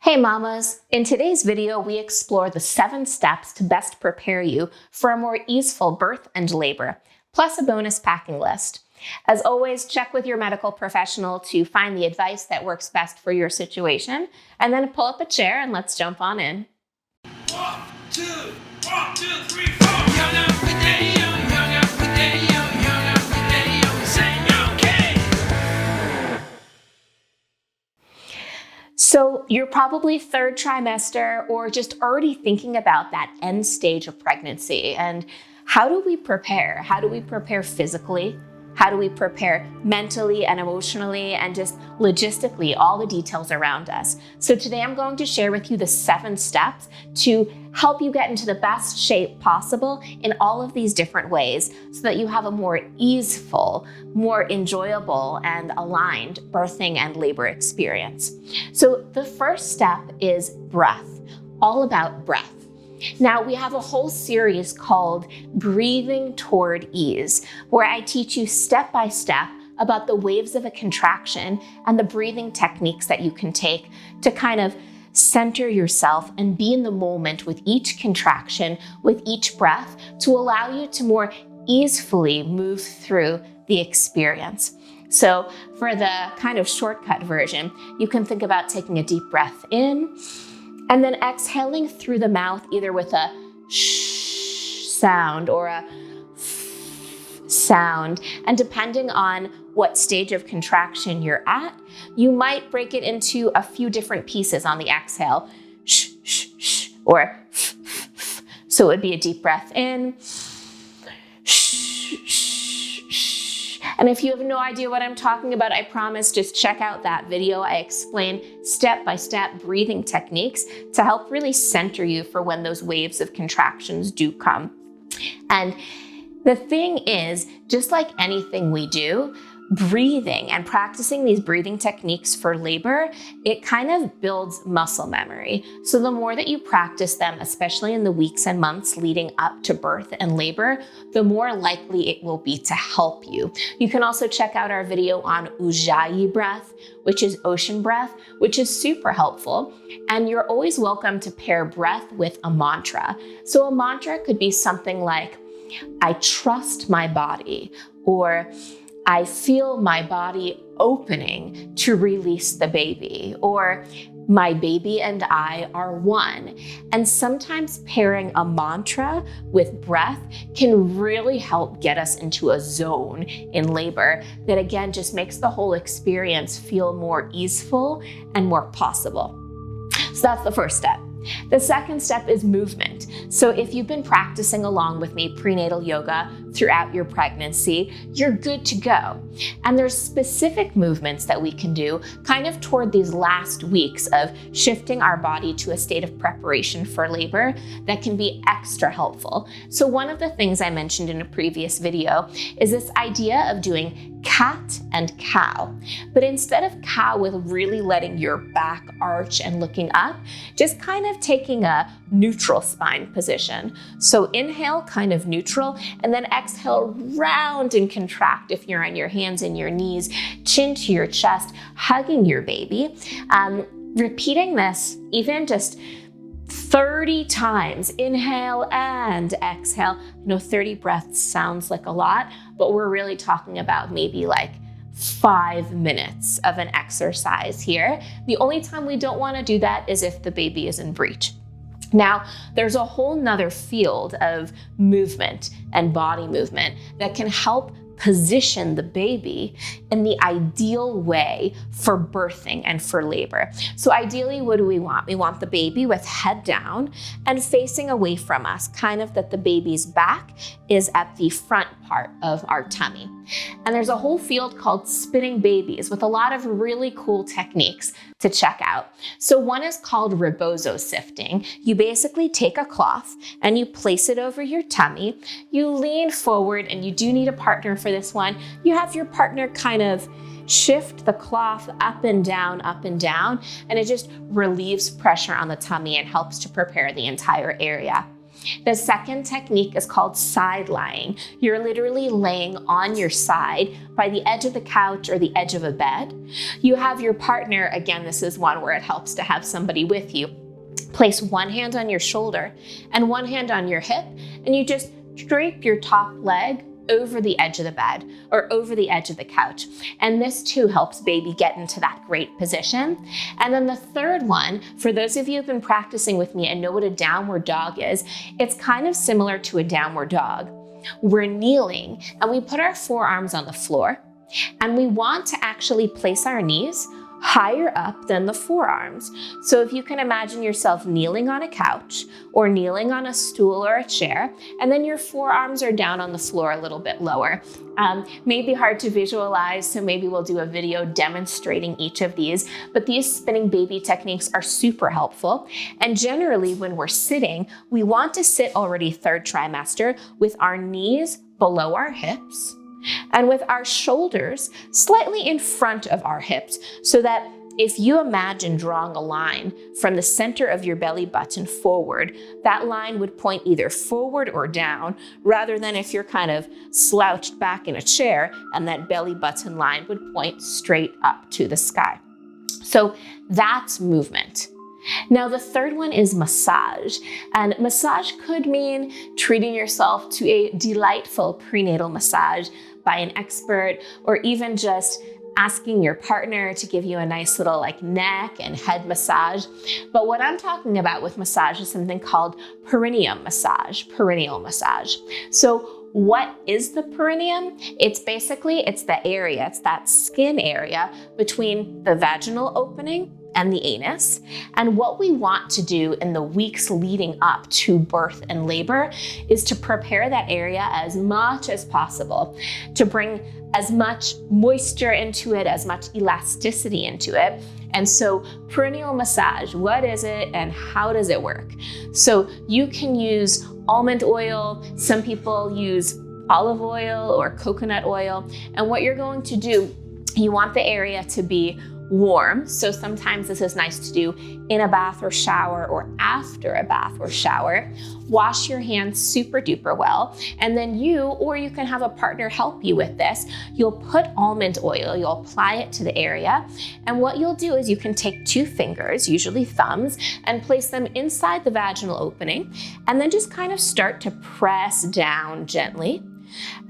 Hey mamas! In today's video, we explore the 7 steps to best prepare you for a more easeful birth and labor, plus a bonus packing list. As always, check with your medical professional to find the advice that works best for your situation, and then pull up a chair and let's jump on in. 1, 2, 3, 4. So you're probably 3rd trimester or just already thinking about that end stage of pregnancy. And how do we prepare? How do we prepare physically? How do we prepare mentally and emotionally and just logistically, all the details around us? So today I'm going to share with you the 7 steps to help you get into the best shape possible in all of these different ways so that you have a more easeful, more enjoyable and aligned birthing and labor experience. So the first step is breath, all about breath. Now, we have a whole series called Breathing Toward Ease, where I teach you step by step about the waves of a contraction and the breathing techniques that you can take to kind of center yourself and be in the moment with each contraction, with each breath, to allow you to more easefully move through the experience. So for the kind of shortcut version, you can think about taking a deep breath in, and then exhaling through the mouth, either with a shh sound or a f sound. And depending on what stage of contraction you're at, you might break it into a few different pieces on the exhale. Shh, shh, shh, or f, f, f. So it would be a deep breath in. Shh, shh, shh. And if you have no idea what I'm talking about, I promise, just check out that video. I explain step-by-step breathing techniques to help really center you for when those waves of contractions do come. And the thing is, just like anything we do, breathing and practicing these breathing techniques for labor, it kind of builds muscle memory. So the more that you practice them, especially in the weeks and months leading up to birth and labor, the more likely it will be to help you. You can also check out our video on Ujjayi breath, which is ocean breath, which is super helpful. And you're always welcome to pair breath with a mantra. So a mantra could be something like, I trust my body, or I feel my body opening to release the baby, or my baby and I are one. And sometimes pairing a mantra with breath can really help get us into a zone in labor that again just makes the whole experience feel more easeful and more possible. So that's the first step. The second step is movement. So if you've been practicing along with me prenatal yoga throughout your pregnancy, you're good to go. And there's specific movements that we can do kind of toward these last weeks of shifting our body to a state of preparation for labor that can be extra helpful. So one of the things I mentioned in a previous video is this idea of doing cat and cow. But instead of cow with really letting your back arch and looking up, just kind of taking a neutral spine position. So inhale, kind of neutral, and then exhale, round and contract if you're on your hands and your knees, chin to your chest, hugging your baby. Repeating this even just 30 times, inhale and exhale. I know 30 breaths sounds like a lot, but we're really talking about maybe like 5 minutes of an exercise here. The only time we don't want to do that is if the baby is in breech. Now, there's a whole nother field of movement and body movement that can help position the baby in the ideal way for birthing and for labor. So ideally, what do we want? We want the baby with head down and facing away from us, kind of that the baby's back is at the front part of our tummy. And there's a whole field called spinning babies with a lot of really cool techniques to check out. So one is called rebozo sifting. You basically take a cloth and you place it over your tummy. You lean forward, and you do need a partner for this one. You have your partner kind of shift the cloth up and down, and it just relieves pressure on the tummy and helps to prepare the entire area. The second technique is called side lying. You're literally laying on your side by the edge of the couch or the edge of a bed. You have your partner, again, this is one where it helps to have somebody with you. Place one hand on your shoulder and one hand on your hip, and you just drape your top leg over the edge of the bed or over the edge of the couch. And this too helps baby get into that great position. And then the third one, for those of you who've been practicing with me and know what a downward dog is, it's kind of similar to a downward dog. We're kneeling and we put our forearms on the floor, and we want to actually place our knees higher up than the forearms. So if you can imagine yourself kneeling on a couch or kneeling on a stool or a chair, and then your forearms are down on the floor a little bit lower. May be hard to visualize, so maybe we'll do a video demonstrating each of these, but these spinning baby techniques are super helpful. And generally when we're sitting, we want to sit already third trimester with our knees below our hips, and with our shoulders slightly in front of our hips, so that if you imagine drawing a line from the center of your belly button forward, that line would point either forward or down, rather than if you're kind of slouched back in a chair and that belly button line would point straight up to the sky. So that's movement. Now, the third one is massage, and massage could mean treating yourself to a delightful prenatal massage by an expert, or even just asking your partner to give you a nice little neck and head massage. But what I'm talking about with massage is something called perineum massage, perineal massage. So what is the perineum? It's the area, it's that skin area between the vaginal opening and the anus. And what we want to do in the weeks leading up to birth and labor is to prepare that area as much as possible, to bring as much moisture into it, as much elasticity into it. And so perineal massage, what is it and how does it work? So you can use almond oil, some people use olive oil or coconut oil. And what you're going to do, you want the area to be warm. So sometimes this is nice to do in a bath or shower or after a bath or shower. Wash your hands super duper well. And then you can have a partner help you with this. You'll put almond oil, you'll apply it to the area. And what you'll do is you can take 2 fingers, usually thumbs, and place them inside the vaginal opening. And then just kind of start to press down gently.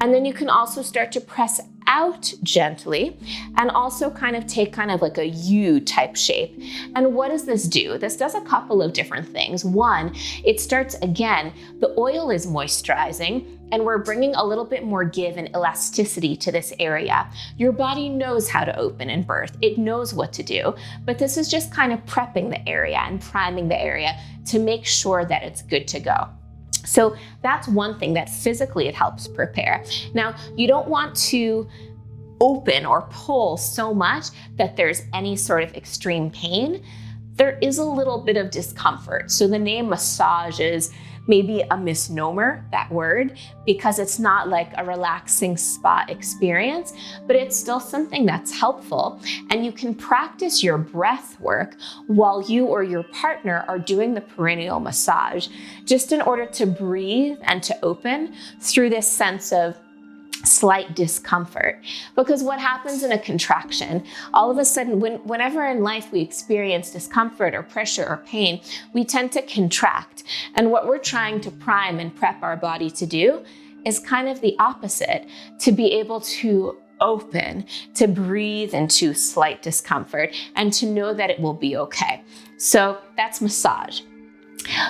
And then you can also start to press out gently, and also kind of take like a U type shape. And what does this do? This does a couple of different things. One, it starts, again, the oil is moisturizing, and we're bringing a little bit more give and elasticity to this area. Your body knows how to open and birth. It knows what to do, but this is just kind of prepping the area and priming the area to make sure that it's good to go. So that's one thing that physically it helps prepare. Now, you don't want to open or pull so much that there's any sort of extreme pain. There is a little bit of discomfort. So the name massage is maybe a misnomer, that word, because it's not like a relaxing spa experience, but it's still something that's helpful. And you can practice your breath work while you or your partner are doing the perineal massage, just in order to breathe and to open through this sense of slight discomfort. Because what happens in a contraction, all of a sudden, whenever in life we experience discomfort or pressure or pain, we tend to contract. And what we're trying to prime and prep our body to do is kind of the opposite, to be able to open, to breathe into slight discomfort, and to know that it will be okay. So that's massage.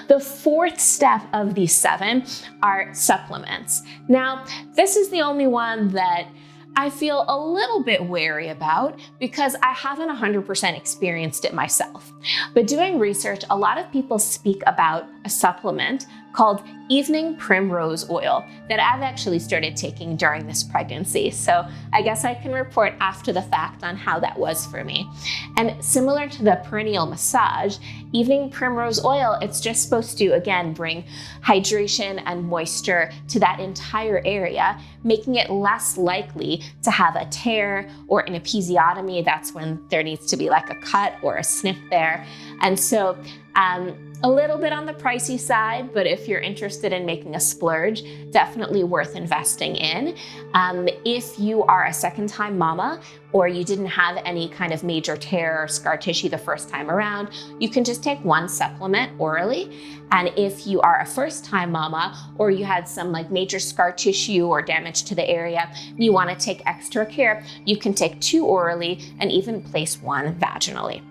The fourth step of these 7 are supplements. Now, this is the only one that I feel a little bit wary about because I haven't 100% experienced it myself. But doing research, a lot of people speak about a supplement called evening primrose oil that I've actually started taking during this pregnancy. So I guess I can report after the fact on how that was for me. And similar to the perineal massage, evening primrose oil, it's just supposed to, again, bring hydration and moisture to that entire area, making it less likely to have a tear, or an episiotomy, that's when there needs to be like a cut or a snip there. And so A little bit on the pricey side, but if you're interested in making a splurge, definitely worth investing in. If you are a second-time mama or you didn't have any kind of major tear or scar tissue the first time around, you can just take one supplement orally. And if you are a first-time mama or you had some like major scar tissue or damage to the area, and you want to take extra care, you can take 2 orally and even place 1 vaginally.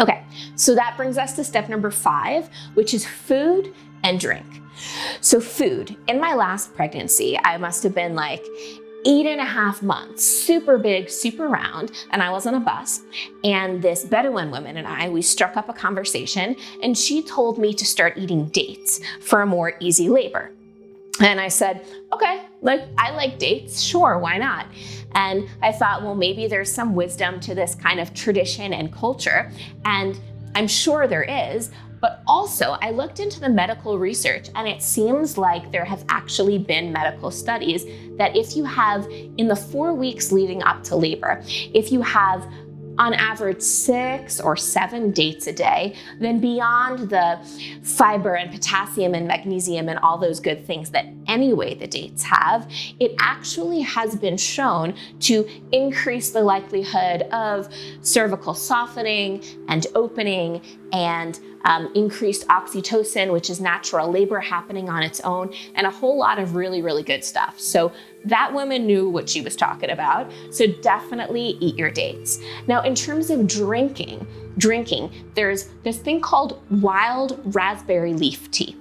Okay, so that brings us to step number 5, which is food and drink. So food, in my last pregnancy, I must have been like 8.5 months, super big, super round, and I was on a bus, and this Bedouin woman and we struck up a conversation, and she told me to start eating dates for a more easy labor. And I said, okay, I like dates, sure, why not? And I thought, well, maybe there's some wisdom to this kind of tradition and culture, and I'm sure there is, but also I looked into the medical research, and it seems like there have actually been medical studies that if you have, in the 4 weeks leading up to labor, if you have on average 6 or 7 dates a day, then beyond the fiber and potassium and magnesium and all those good things that anyway the dates have, it actually has been shown to increase the likelihood of cervical softening and opening and increased oxytocin, which is natural labor happening on its own, and a whole lot of really, really good stuff. So that woman knew what she was talking about. So definitely eat your dates. Now, in terms of drinking, there's this thing called wild raspberry leaf tea.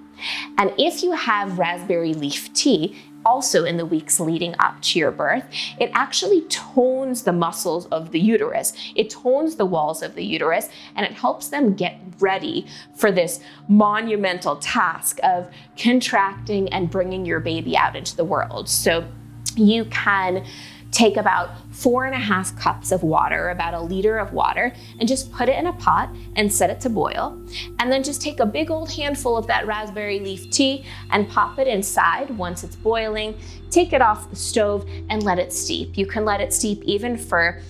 And if you have raspberry leaf tea, also in the weeks leading up to your birth, it actually tones the muscles of the uterus. It tones the walls of the uterus, and it helps them get ready for this monumental task of contracting and bringing your baby out into the world. So you can take about 4.5 cups of water, about 1 liter of water, and just put it in a pot and set it to boil. And then just take a big old handful of that raspberry leaf tea and pop it inside once it's boiling. Take it off the stove and let it steep. You can let it steep even for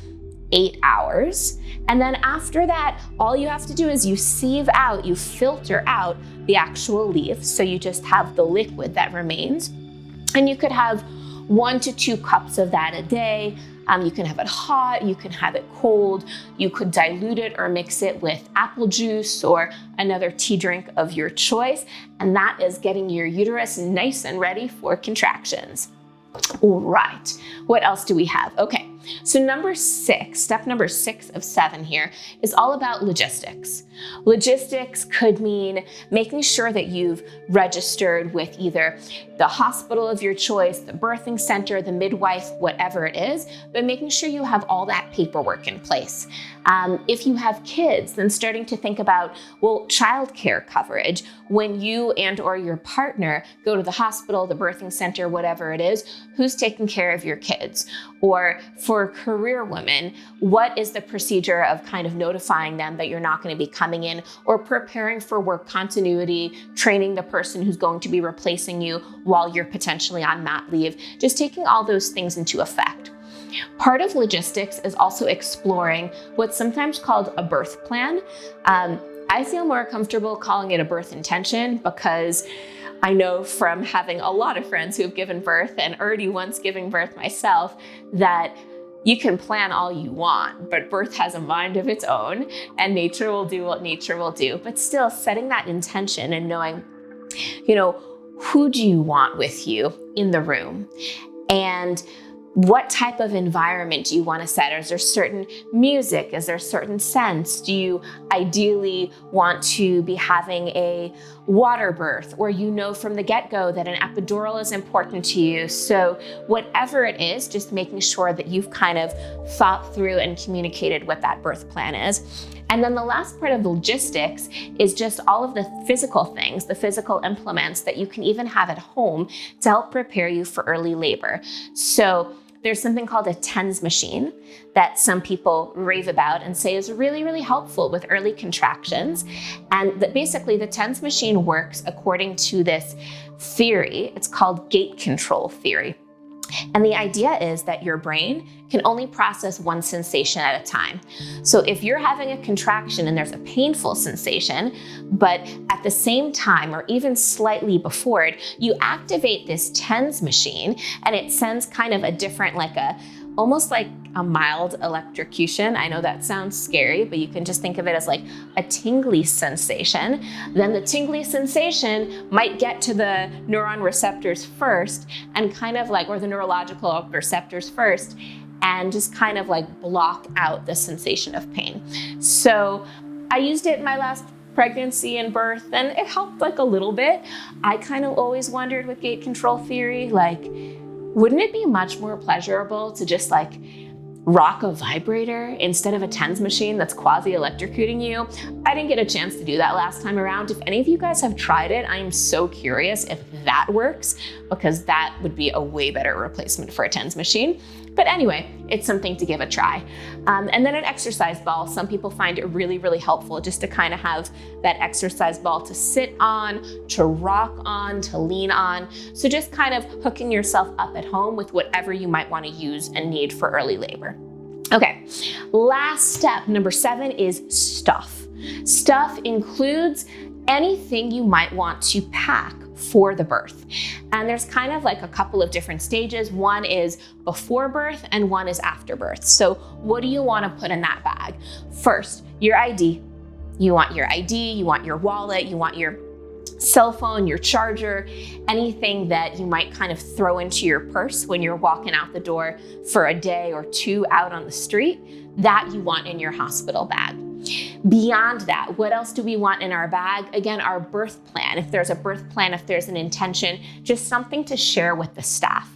8 hours. And then after that, all you have to do is you sieve out, you filter out the actual leaf. So you just have the liquid that remains. And you could have 1 to 2 cups of that a day. You can have it hot, you can have it cold, you could dilute it or mix it with apple juice or another tea drink of your choice, and that is getting your uterus nice and ready for contractions. All right, what else do we have? Okay, so step number 6 of 7 here is all about logistics. Logistics could mean making sure that you've registered with either the hospital of your choice, the birthing center, the midwife, whatever it is, but making sure you have all that paperwork in place. If you have kids, then starting to think about, well, childcare coverage. When you and or your partner go to the hospital, the birthing center, whatever it is, who's taking care of your kids? Or for career women, what is the procedure of kind of notifying them that you're not going to be coming in, or preparing for work continuity, training the person who's going to be replacing you while you're potentially on mat leave, just taking all those things into effect. Part of logistics is also exploring what's sometimes called a birth plan. I feel more comfortable calling it a birth intention because I know from having a lot of friends who have given birth and already once giving birth myself that you can plan all you want, but birth has a mind of its own and nature will do what nature will do. But still setting that intention and knowing, who do you want with you in the room? And what type of environment do you want to set? Is there certain music? Is there certain scents? Do you ideally want to be having a water birth, or from the get-go that an epidural is important to you? So whatever it is, just making sure that you've kind of thought through and communicated what that birth plan is. And then the last part of the logistics is just all of the physical things, the physical implements that you can even have at home to help prepare you for early labor. So there's something called a TENS machine that some people rave about and say is really, really helpful with early contractions. And that basically the TENS machine works according to this theory. It's called gate control theory. And the idea is that your brain can only process one sensation at a time. So if you're having a contraction and there's a painful sensation, but at the same time or even slightly before it, you activate this TENS machine and it sends kind of a different, almost like a mild electrocution. I know that sounds scary, but you can just think of it as like a tingly sensation. Then the tingly sensation might get to the neuron receptors first and or the neurological receptors first, and just kind of like block out the sensation of pain. So I used it in my last pregnancy and birth, and it helped like a little bit. I kind of always wondered with gate control theory, wouldn't it be much more pleasurable to just rock a vibrator instead of a TENS machine that's quasi-electrocuting you? I didn't get a chance to do that last time around. If any of you guys have tried it, I am so curious if that works, because that would be a way better replacement for a TENS machine. But anyway, it's something to give a try. And then an exercise ball. Some people find it really, really helpful just to kind of have that exercise ball to sit on, to rock on, to lean on. So just kind of hooking yourself up at home with whatever you might want to use and need for early labor. Okay, last step, number 7, is stuff. Stuff includes anything you might want to pack for the birth. And there's kind of like a couple of different stages. One is before birth and one is after birth. So what do you want to put in that bag? First, your ID. You want your ID, you want your wallet, you want your cell phone, your charger, anything that you might kind of throw into your purse when you're walking out the door for a day or two out on the street, that you want in your hospital bag. Beyond that, what else do we want in our bag? Again, our birth plan. If there's a birth plan, if there's an intention, just something to share with the staff.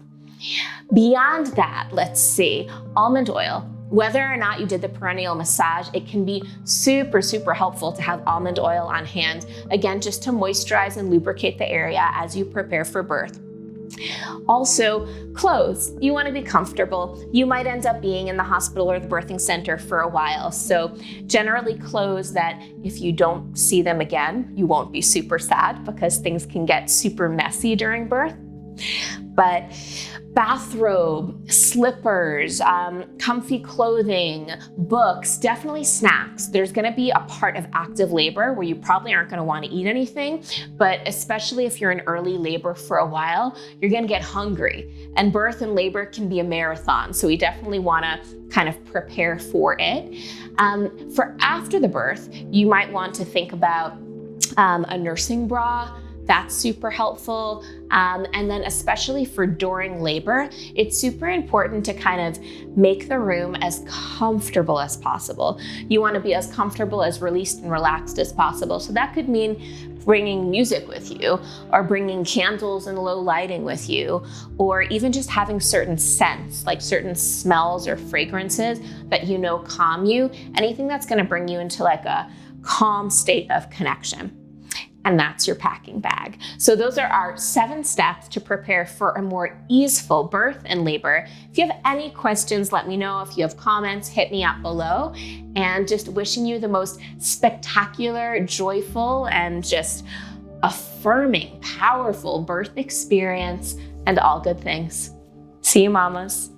Beyond that, let's see, almond oil. Whether or not you did the perineal massage, it can be super, super helpful to have almond oil on hand. Again, just to moisturize and lubricate the area as you prepare for birth. Also, clothes. You want to be comfortable. You might end up being in the hospital or the birthing center for a while. So generally clothes that if you don't see them again, you won't be super sad, because things can get super messy during birth. But bathrobe, slippers, comfy clothing, books, definitely snacks. There's gonna be a part of active labor where you probably aren't gonna wanna eat anything, but especially if you're in early labor for a while, you're gonna get hungry. And birth and labor can be a marathon, so we definitely wanna kind of prepare for it. For after the birth, you might want to think about a nursing bra. That's super helpful. And then especially for during labor, it's super important to kind of make the room as comfortable as possible. You want to be as comfortable, as released and relaxed as possible. So that could mean bringing music with you, or bringing candles and low lighting with you, or even just having certain scents, like certain smells or fragrances that you know calm you, anything that's going to bring you into like a calm state of connection. And that's your packing bag. So those are our 7 steps to prepare for a more easeful birth and labor. If you have any questions, let me know. If you have comments, hit me up below. And just wishing you the most spectacular, joyful, and just affirming, powerful birth experience and all good things. See you, mamas.